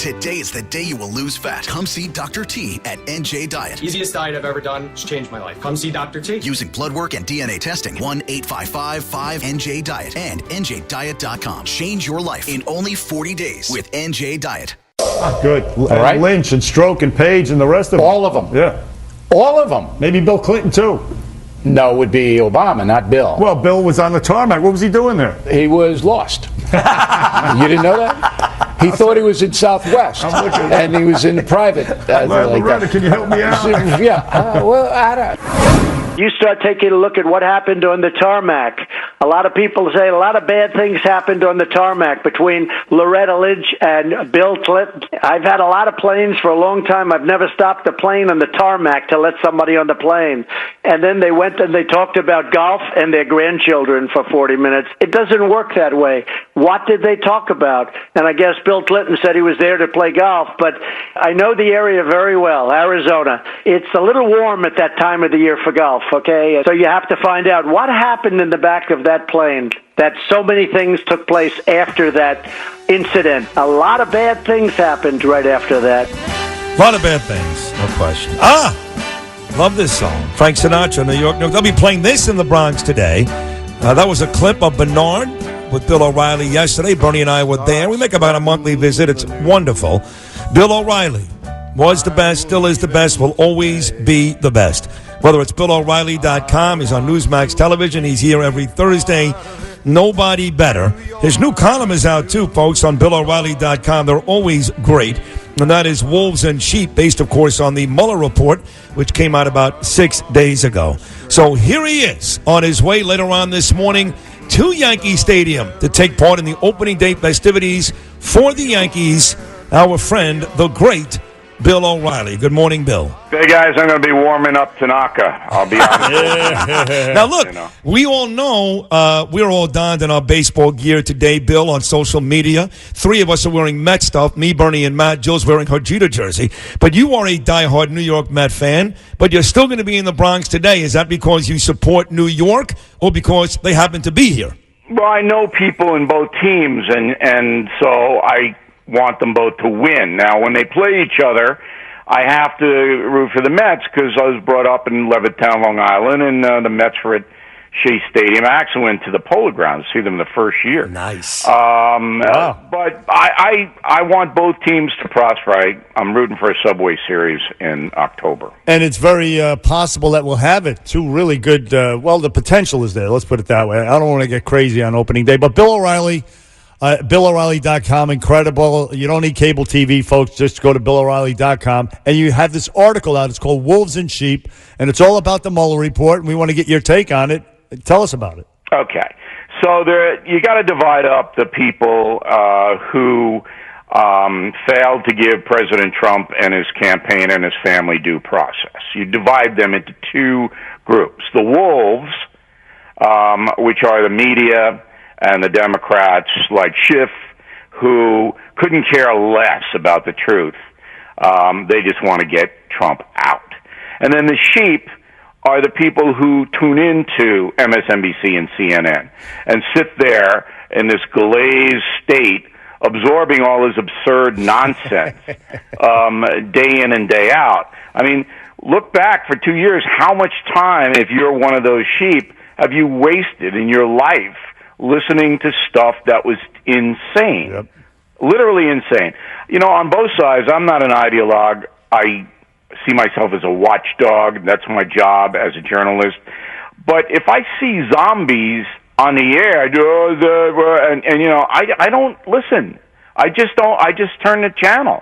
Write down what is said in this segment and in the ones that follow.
Today is the day you will lose fat. Come see Dr. T at NJ Diet. Easiest diet I've ever done. It's changed my life. Come see Dr. T. Using blood work and DNA testing. 1-855-5NJ-DIET and NJDiet.com. Change your life in only 40 days with NJ Diet. Good. Right. Lynch and Stroke and Page and the rest of them. All of them. Yeah. All of them. Maybe Bill Clinton, too. No, it would be Obama, not Bill. Well, Bill was on the tarmac. What was he doing there? He was lost. You didn't know that? He thought he was in Southwest, and he was in the private. Loretta, can you help me out? Yeah. Well, I don't. You start taking a look at what happened on the tarmac. A lot of people say a lot of bad things happened on the tarmac between Loretta Lynch and Bill Clinton. I've had a lot of planes for a long time. I've never stopped a plane on the tarmac to let somebody on the plane. And then they went and they talked about golf and their grandchildren for 40 minutes. It doesn't work that way. What did they talk about? And I guess Bill Clinton said he was there to play golf, but I know the area very well, Arizona. It's a little warm at that time of the year for golf. Okay, so you have to find out what happened in the back of that plane, that so many things took place after that incident. A lot of bad things happened right after that. A lot of bad things, no question. Love this song. Frank Sinatra, New York. They'll be playing this in the Bronx today. That was a clip of Bernard with Bill O'Reilly yesterday. Bernie and I were there. We make about a monthly visit. It's wonderful. Bill O'Reilly was the best, still is the best, will always be the best. Whether it's BillO'Reilly.com, he's on Newsmax Television, he's here every Thursday. Nobody better. His new column is out too, folks, on BillO'Reilly.com. They're always great. And that is Wolves and Sheep, based, of course, on the Mueller report, which came out about 6 days ago. So here he is on his way later on this morning to Yankee Stadium to take part in the opening day festivities for the Yankees. Our friend, the great Bill O'Reilly. Good morning, Bill. Hey, guys, I'm going to be warming up Tanaka. I'll be honest. Now, look, we all know we're all donned in our baseball gear today, Bill, on social media. 3 of us are wearing Met stuff, me, Bernie, and Matt. Jill's wearing her Jeter jersey. But you are a diehard New York Met fan, but you're still going to be in the Bronx today. Is that because you support New York or because they happen to be here? Well, I know people in both teams, and so I want them both to win. Now, when they play each other, I have to root for the Mets because I was brought up in Levittown, Long Island, and the Mets were at Shea Stadium. I actually went to the Polo Grounds to see them the first year. Nice. Wow. But I want both teams to prosper. I'm rooting for a Subway Series in October. And it's very possible that we'll have it. 2 really good, the potential is there. Let's put it that way. I don't want to get crazy on opening day. But Bill O'Reilly, BillO'Reilly.com, incredible. You don't need cable TV, folks. Just go to BillO'Reilly.com. And you have this article out. It's called Wolves and Sheep, and it's all about the Mueller report, and we want to get your take on it. Tell us about it. Okay. So you got to divide up the people who failed to give President Trump and his campaign and his family due process. You divide them into 2 groups. The wolves, which are the media and the Democrats like Schiff, who couldn't care less about the truth. They just want to get Trump out. And then the sheep are the people who tune into MSNBC and CNN and sit there in this glazed state absorbing all this absurd nonsense day in and day out. I mean, look back for 2 years, how much time, if you're one of those sheep, have you wasted in your life listening to stuff that was insane? Yep. Literally insane. You know, on both sides, I'm not an ideologue. I see myself as a watchdog. That's my job as a journalist. But if I see zombies on the air, and you know, I don't listen. I just turn the channel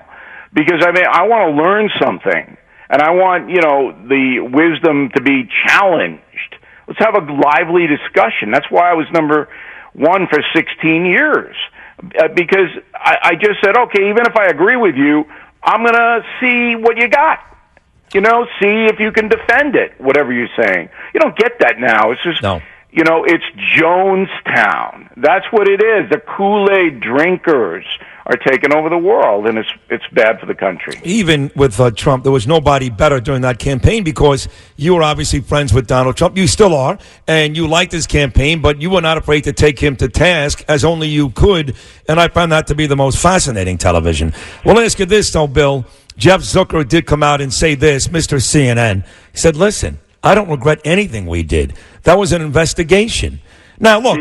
because I want to learn something, and I want, you know, the wisdom to be challenged. Let's have a lively discussion. That's why I was number 1 for 16 years, because I just said, okay, even if I agree with you, I'm going to see what you got. You know, see if you can defend it, whatever you're saying. You don't get that now. It's just, you know, it's Jonestown. That's what it is. The Kool-Aid drinkers are taking over the world, and it's bad for the country. Even with Trump, there was nobody better during that campaign because you were obviously friends with Donald Trump. You still are, and you liked his campaign, but you were not afraid to take him to task as only you could, and I found that to be the most fascinating television. Well, let me ask you this, though, Bill. Jeff Zucker did come out and say this, Mr. CNN. He said, listen, I don't regret anything we did. That was an investigation. Now, look,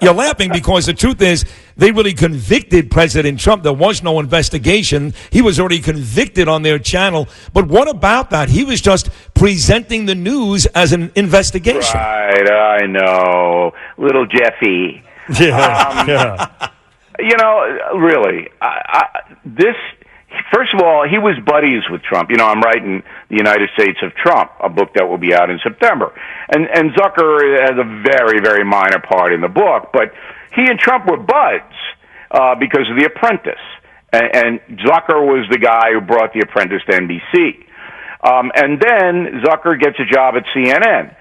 you're laughing because the truth is they really convicted President Trump. There was no investigation. He was already convicted on their channel. But what about that? He was just presenting the news as an investigation. Right, I know. Little Jeffy. Yeah. You know, really, this... First of all, he was buddies with Trump. You know, I'm writing The United States of Trump, a book that will be out in September. And Zucker has a very, very minor part in the book, but he and Trump were buds because of The Apprentice. And Zucker was the guy who brought The Apprentice to NBC. And then Zucker gets a job at CNN.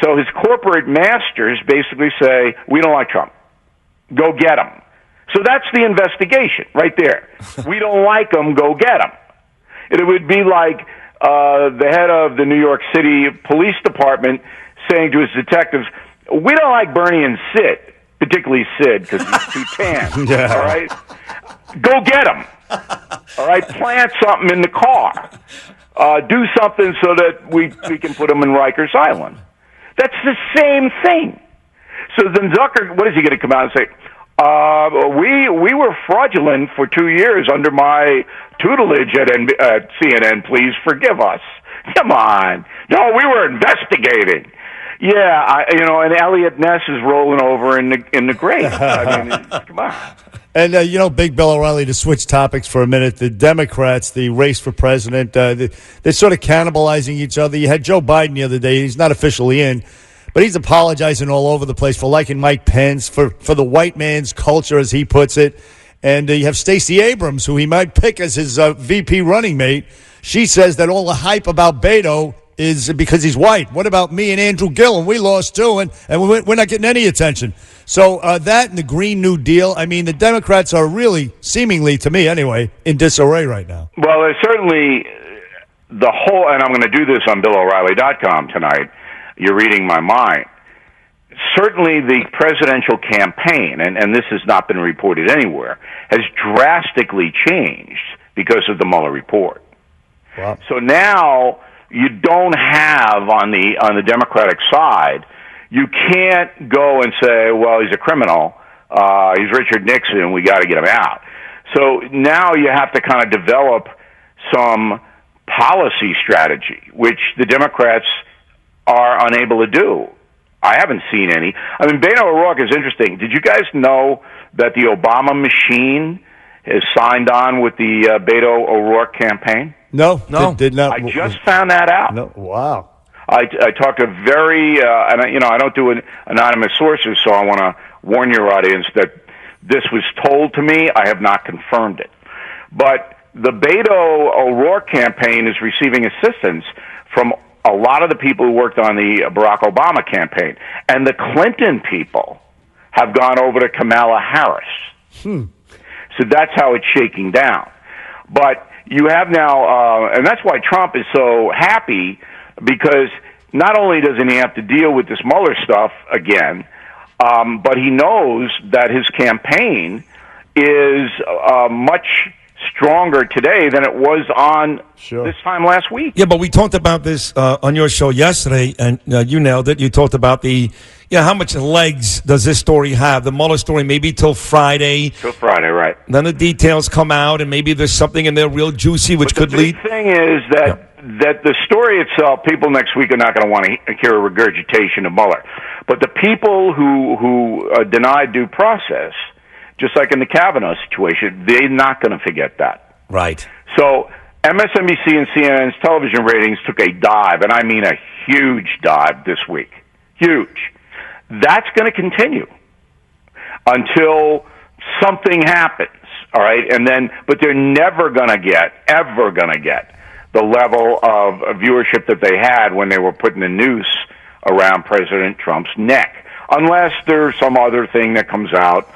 So his corporate masters basically say, we don't like Trump. Go get him. So that's the investigation right there. We don't like him, go get him. It would be like the head of the New York City Police Department saying to his detectives, we don't like Bernie and Sid, particularly Sid because he's too tan. Yeah. All right? Go get him. All right? Plant something in the car. Do something so that we can put him in Rikers Island. That's the same thing. So then Zucker, what is he going to come out and say? We were fraudulent for 2 years under my tutelage at CNN. Please forgive us. Come on. No, we were investigating. Yeah, and Elliot Ness is rolling over in the grave. I mean, come on. And, Big Bill O'Reilly, to switch topics for a minute, the Democrats, the race for president, they're sort of cannibalizing each other. You had Joe Biden the other day. He's not officially in. But he's apologizing all over the place for liking Mike Pence, for the white man's culture, as he puts it. And you have Stacey Abrams, who he might pick as his VP running mate. She says that all the hype about Beto is because he's white. What about me and Andrew Gillum? We lost too, and we're not getting any attention. So that and the Green New Deal, I mean, the Democrats are really, seemingly to me anyway, in disarray right now. Well, there's certainly the whole, and I'm going to do this on BillO'Reilly.com tonight. You're reading my mind. Certainly the presidential campaign, and this has not been reported anywhere, has drastically changed because of the Mueller report. Wow. So now you don't have on the Democratic side, you can't go and say, well, he's a criminal, he's Richard Nixon, we got to get him out. So now you have to kind of develop some policy strategy, which the Democrats are unable to do. I haven't seen any. I mean, Beto O'Rourke is interesting. Did you guys know that the Obama machine has signed on with the Beto O'Rourke campaign? No. Did not. I just found that out. No. Wow. I talked to very, I don't do anonymous sources, so I want to warn your audience that this was told to me. I have not confirmed it. But the Beto O'Rourke campaign is receiving assistance from a lot of the people who worked on the Barack Obama campaign. And the Clinton people have gone over to Kamala Harris. So that's how it's shaking down. But you have now, and that's why Trump is so happy, because not only doesn't he have to deal with this Mueller stuff again, but he knows that his campaign is much stronger today than it was on this time last week. Yeah, but we talked about this on your show yesterday, and you nailed it. You talked about how much legs does this story have? The Mueller story maybe till Friday. Till Friday, right. Then the details come out, and maybe there's something in there real juicy which could lead. The thing is that the story itself, people next week are not going to want to hear a regurgitation of Mueller. But the people who denied due process, just like in the Kavanaugh situation, they're not going to forget that. Right. So MSNBC and CNN's television ratings took a dive, and I mean a huge dive this week. Huge. That's going to continue until something happens, all right? But they're never going to get the level of viewership that they had when they were putting a noose around President Trump's neck, unless there's some other thing that comes out,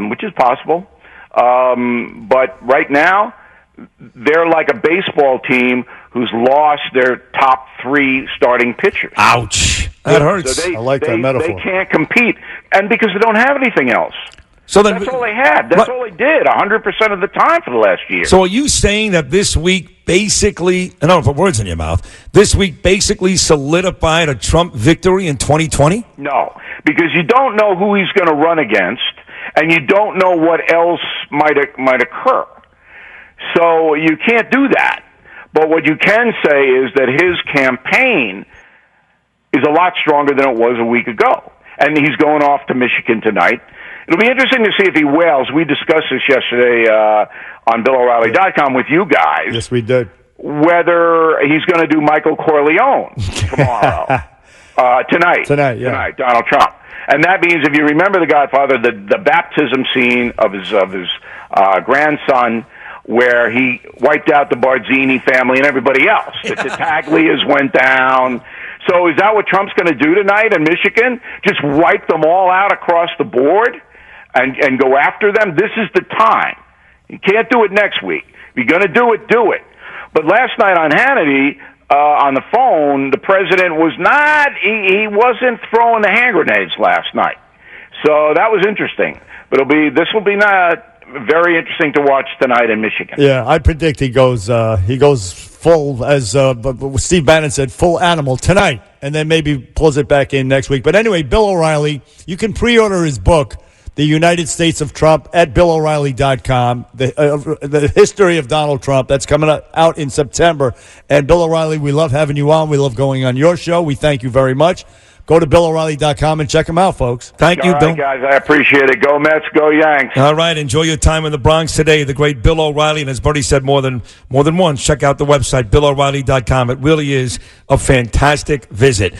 which is possible. But right now, they're like a baseball team who's lost their top 3 starting pitchers. Ouch. That hurts. So I like that metaphor. They can't compete, and because they don't have anything else. So then, That's all they had. That's all they did 100% of the time for the last year. So are you saying that this week basically, I don't want to put words in your mouth, this week basically solidified a Trump victory in 2020? No, because you don't know who he's going to run against, and you don't know what else might occur. So you can't do that. But what you can say is that his campaign is a lot stronger than it was a week ago. And he's going off to Michigan tonight. It'll be interesting to see if he wails. We discussed this yesterday on BillO'Reilly.com with you guys. Yes, we did. Whether he's going to do Michael Corleone tomorrow. Tonight, Donald Trump. And that means, if you remember The Godfather, the baptism scene of his grandson, where he wiped out the Barzini family and everybody else. The Taglias went down. So is that what Trump's going to do tonight in Michigan? Just wipe them all out across the board and go after them? This is the time. You can't do it next week. If you're going to do it. But last night on Hannity, on the phone, the president was not, he wasn't throwing the hand grenades last night. So that was interesting. But this will be not very interesting to watch tonight in Michigan. Yeah, I predict he goes full, as Steve Bannon said, full animal tonight, and then maybe pulls it back in next week. But anyway, Bill O'Reilly, you can pre-order his book, The United States of Trump, at BillO'Reilly.com. The history of Donald Trump, that's coming out in September. And Bill O'Reilly, we love having you on. We love going on your show. We thank you very much. Go to BillO'Reilly.com and check him out, folks. Thank you, All Bill. right, guys, I appreciate it. Go Mets, go Yanks. All right, enjoy your time in the Bronx today. The great Bill O'Reilly, and as Buddy said more than once, check out the website, BillO'Reilly.com. It really is a fantastic visit.